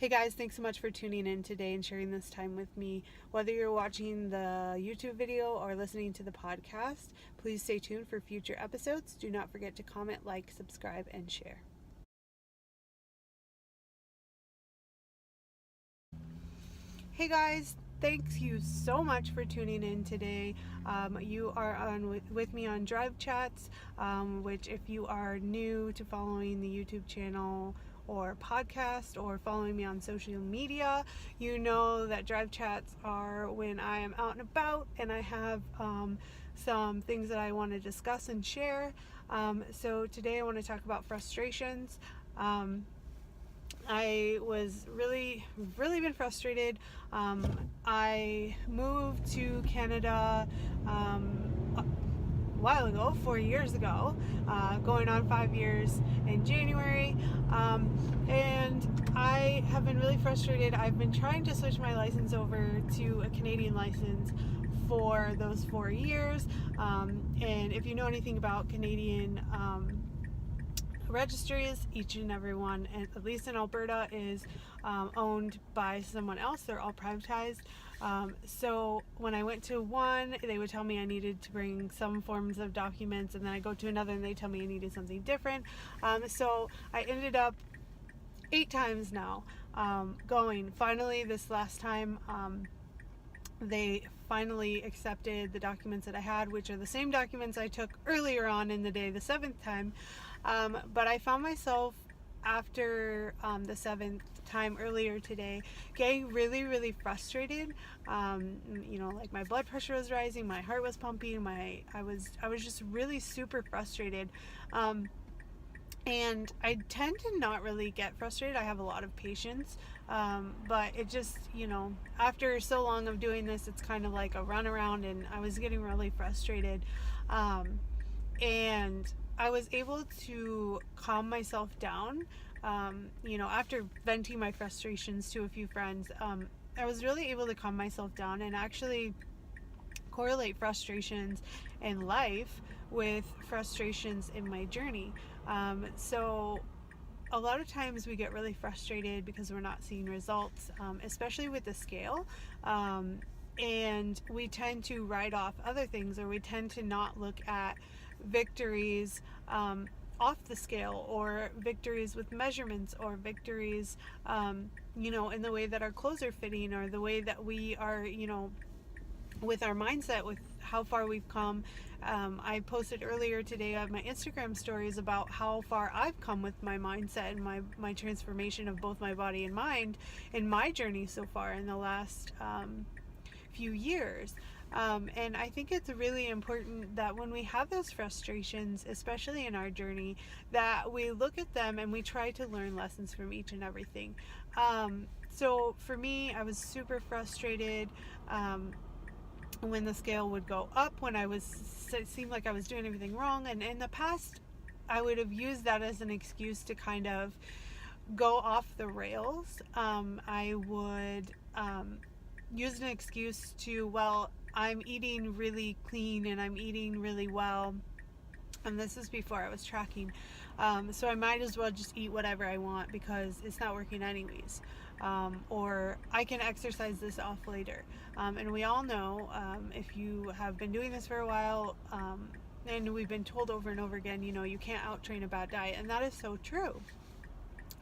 Hey guys, thanks so much for tuning in today and sharing this time with me. Whether you're watching the YouTube video or listening to the podcast, please stay tuned for future episodes. Do not forget to comment, like, subscribe, and share. Hey guys, thanks you so much for tuning in today. You are on with me on DriveChats, which if you are new to following the YouTube channel or podcast or following me on social media, you know that DriveChats are when I am out and about and I have some things that I want to discuss and share. So today I want to talk about frustrations. I was really been frustrated. I moved to Canada a while ago, 4 years ago, going on 5 years in January, and I have been really frustrated. I've been trying to switch my license over to a Canadian license for those 4 years, and if you know anything about Canadian registries, each and every one, and at least in Alberta, is owned by someone else. They're all privatized. So when I went to one, they would tell me I needed to bring some forms of documents, and then I go to another and they tell me I needed something different. So I ended up 8 times now going. Finally, this last time, they finally accepted the documents that I had, which are the same documents I took earlier on in the day, the 7th time. But I found myself after the 7th time earlier today getting really frustrated. Like my blood pressure was rising, my heart was pumping, I was just really super frustrated. And I tend to not really get frustrated. I have a lot of patience, but it just, after so long of doing this, it's kind of like a runaround, and I was getting really frustrated. And I was able to calm myself down, after venting my frustrations to a few friends. I was really able to calm myself down and actually correlate frustrations in life with frustrations in my journey. So a lot of times we get really frustrated because we're not seeing results, especially with the scale. And we tend to write off other things, or we tend to not look at victories off the scale, or victories with measurements, or victories in the way that our clothes are fitting, or the way that we are, with our mindset, with how far we've come. I posted earlier today on my Instagram stories about how far I've come with my mindset and my transformation of both my body and mind in my journey so far in the last few years. And I think it's really important that when we have those frustrations, especially in our journey, that we look at them and we try to learn lessons from each and everything. So for me, I was super frustrated when the scale would go up, when it seemed like I was doing everything wrong. And in the past, I would have used that as an excuse to kind of go off the rails. I would use an excuse to, well, I'm eating really clean and I'm eating really well, and this is before I was tracking, so I might as well just eat whatever I want because it's not working anyways, or I can exercise this off later. And we all know, if you have been doing this for a while, and we've been told over and over again, you can't out-train a bad diet, and that is so true.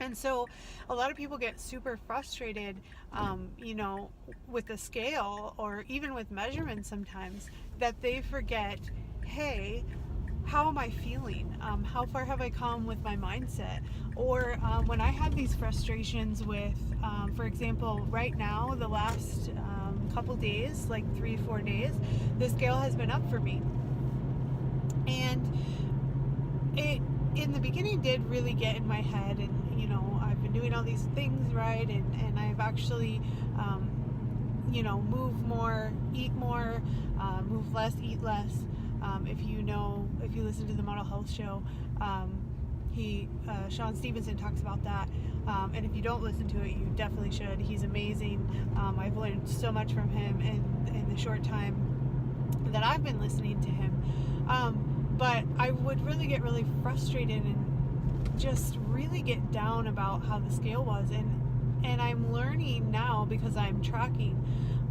And so a lot of people get super frustrated, with the scale, or even with measurements sometimes, that they forget, hey, how am I feeling? How far have I come with my mindset? Or when I have these frustrations with, for example, right now, the last couple days, like 3-4 days, the scale has been up for me. And it, in the beginning, did really get in my head, and I've been doing all these things right, and I've actually move more, eat more, move less, eat less. If you listen to the Model Health Show, Sean Stevenson talks about that, and if you don't listen to it, you definitely should. He's amazing. I've learned so much from him in the short time that I've been listening to him. But I would really get frustrated and just really get down about how the scale was. And and I'm learning now, because I'm tracking,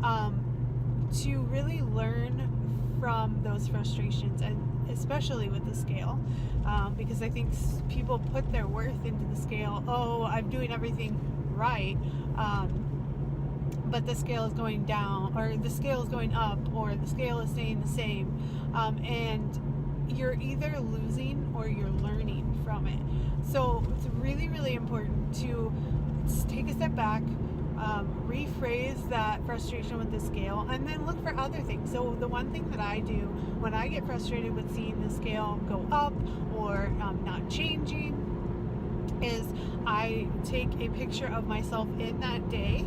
to really learn from those frustrations, and especially with the scale, because I think people put their worth into the scale. Oh, I'm doing everything right, but the scale is going down, or the scale is going up, or the scale is staying the same, and you're either losing or you're learning from it. So it's really, really important to take a step back, rephrase that frustration with the scale, and then look for other things. So the one thing that I do when I get frustrated with seeing the scale go up or not changing is I take a picture of myself in that day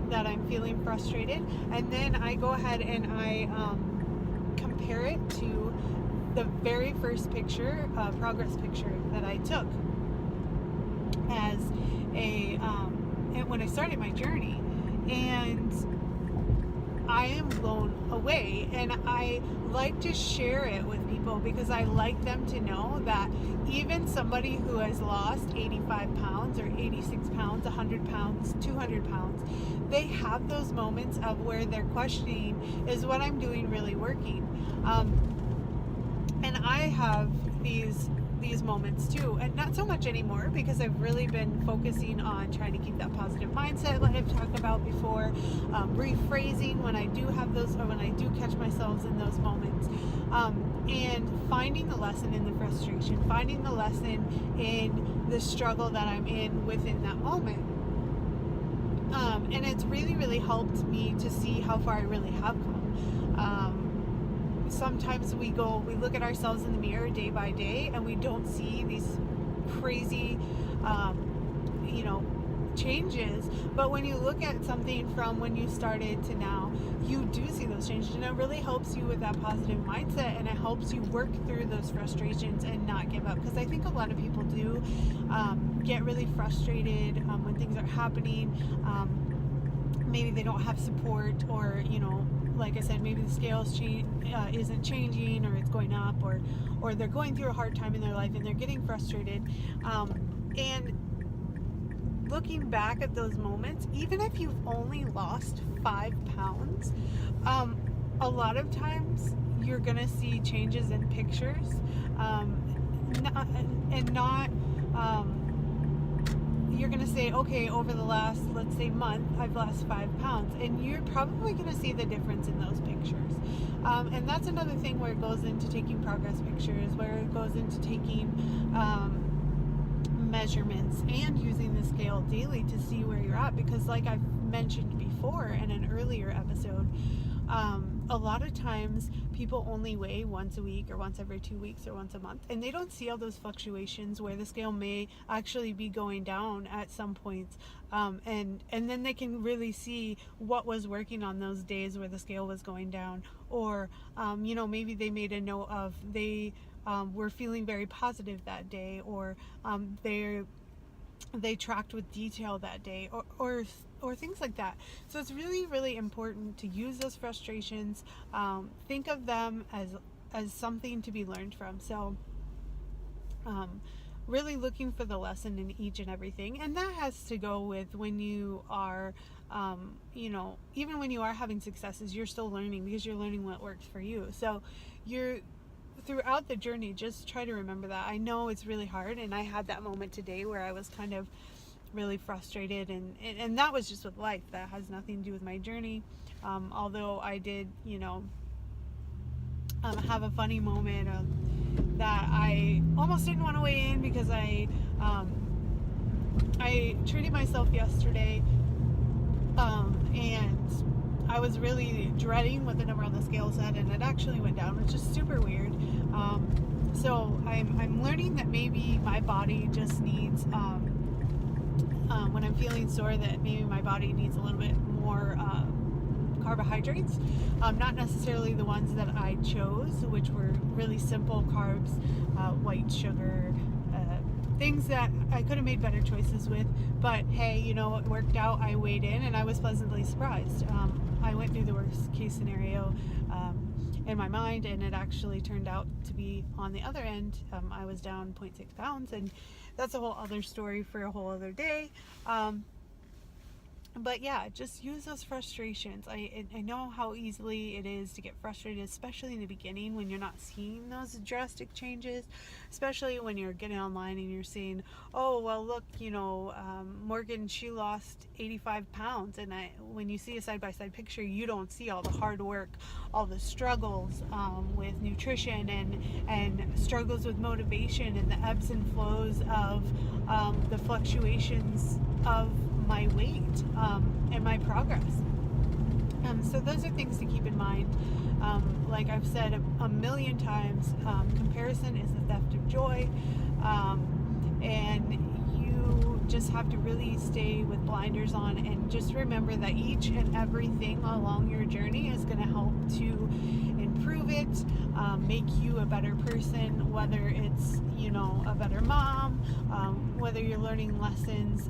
that I'm feeling frustrated, and then I go ahead and I compare it to the very first picture, progress picture that I took as a and when I started my journey, and I am blown away. And I like to share it with people because I like them to know that even somebody who has lost 85 pounds or 86 pounds, 100 pounds, 200 pounds, they have those moments of where they're questioning, is what I'm doing really working? And I have these moments too, and not so much anymore, because I've really been focusing on trying to keep that positive mindset like I've talked about before, rephrasing when I do have those, or when I do catch myself in those moments, and finding the lesson in the frustration, finding the lesson in the struggle that I'm in within that moment. And it's really, really helped me to see how far I really have come. Sometimes we look at ourselves in the mirror day by day, and we don't see these crazy, changes. But when you look at something from when you started to now, you do see those changes, and it really helps you with that positive mindset, and it helps you work through those frustrations and not give up. Because I think a lot of people do get really frustrated when things are happening. Maybe they don't have support, or like I said, maybe the scale isn't changing, or it's going up, or they're going through a hard time in their life and they're getting frustrated. And looking back at those moments, even if you've only lost 5 pounds, a lot of times you're gonna see changes in pictures, you're going to say, okay, over the last, let's say, month, I've lost 5 pounds. And you're probably going to see the difference in those pictures. And that's another thing where it goes into taking progress pictures, where it goes into taking measurements and using the scale daily to see where you're at. Because like I've mentioned before in an earlier episode, a lot of times people only weigh once a week, or once every 2 weeks, or once a month, and they don't see all those fluctuations where the scale may actually be going down at some points, and then they can really see what was working on those days where the scale was going down, or maybe they made a note of they were feeling very positive that day, or they tracked with detail that day, or things like that. So it's really, really important to use those frustrations, think of them as something to be learned from. So really looking for the lesson in each and everything. And that has to go with when you are even when you are having successes, you're still learning, because you're learning what works for you. So you're throughout the journey, just try to remember that. I know it's really hard, and I had that moment today where I was kind of really frustrated, and that was just with life. That has nothing to do with my journey, although I did have a funny moment that I almost didn't want to weigh in, because I treated myself yesterday, and I was really dreading what the number on the scale said, and it actually went down, which is super weird. So I'm learning that maybe my body just needs, when I'm feeling sore, that maybe my body needs a little bit more carbohydrates, not necessarily the ones that I chose, which were really simple carbs, white sugar, things that I could have made better choices with. But hey, it worked out. I weighed in, and I was pleasantly surprised. I went through the worst case scenario in my mind, and it actually turned out to be on the other end. I was down 0.6 pounds, and that's a whole other story for a whole other day. But yeah, just use those frustrations. I know how easily it is to get frustrated, especially in the beginning when you're not seeing those drastic changes, especially when you're getting online and you're seeing, oh, well, look, Morgan, she lost 85 pounds. And when you see a side-by-side picture, you don't see all the hard work, all the struggles with nutrition, and struggles with motivation, and the ebbs and flows of the fluctuations of my weight and my progress. So those are things to keep in mind. Like I've said a million times, comparison is the theft of joy, and you just have to really stay with blinders on and just remember that each and everything along your journey is going to help to improve it, make you a better person, whether it's a better mom, whether you're learning lessons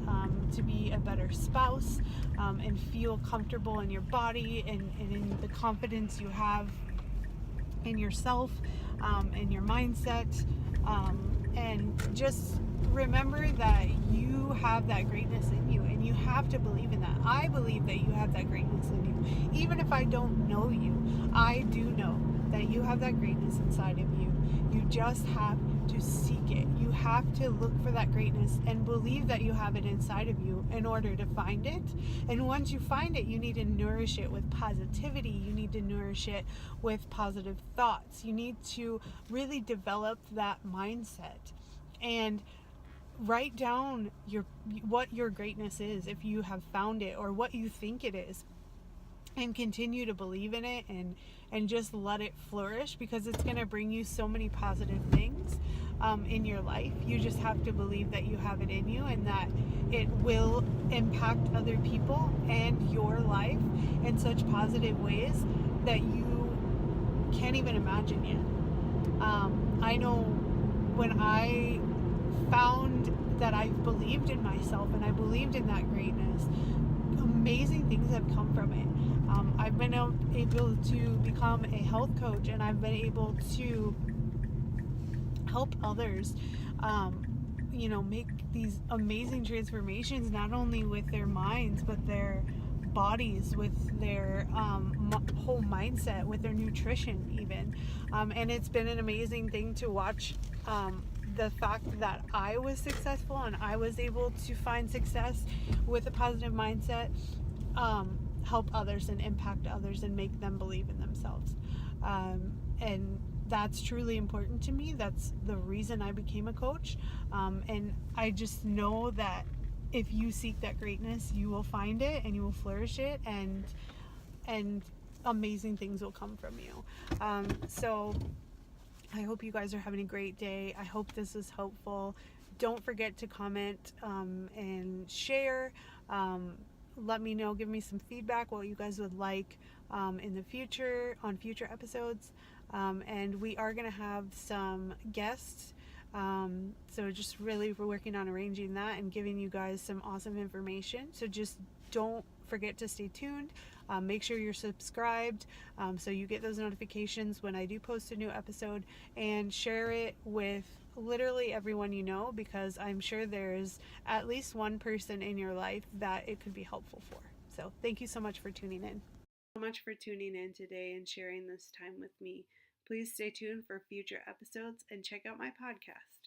to be a better spouse, and feel comfortable in your body and in the confidence you have in yourself, in your mindset, and just remember that you have that greatness in you, and you have to believe in that. I believe that you have that greatness in you. Even if I don't know you, I do know that you have that greatness inside of you. You just have to seek it. You have to look for that greatness and believe that you have it inside of you in order to find it. And once you find it, you need to nourish it with positivity. You need to nourish it with positive thoughts. You need to really develop that mindset and write down what your greatness is if you have found it, or what you think it is, and continue to believe in it, and just let it flourish, because it's going to bring you so many positive things in your life. You just have to believe that you have it in you, and that it will impact other people and your life in such positive ways that you can't even imagine yet. I know when I found that I believed in myself and I believed in that greatness, amazing things have come from it. I've been able to become a health coach, and I've been able to help others, make these amazing transformations, not only with their minds, but their bodies, with their whole mindset, with their nutrition even. And it's been an amazing thing to watch the fact that I was successful and I was able to find success with a positive mindset, help others and impact others and make them believe in themselves. And that's truly important to me. That's the reason I became a coach. And I just know that if you seek that greatness, you will find it and you will flourish it, and amazing things will come from you. So I hope you guys are having a great day. I hope this is helpful. Don't forget to comment and share. Let me know, give me some feedback, what you guys would like in the future, on future episodes. And we are going to have some guests. So just really we're working on arranging that and giving you guys some awesome information. So just don't forget to stay tuned. Make sure you're subscribed so you get those notifications when I do post a new episode, and share it with literally everyone you know, because I'm sure there's at least one person in your life that it could be helpful for. So thank you so much for tuning in. So much for tuning in today and sharing this time with me. Please stay tuned for future episodes and check out my podcast.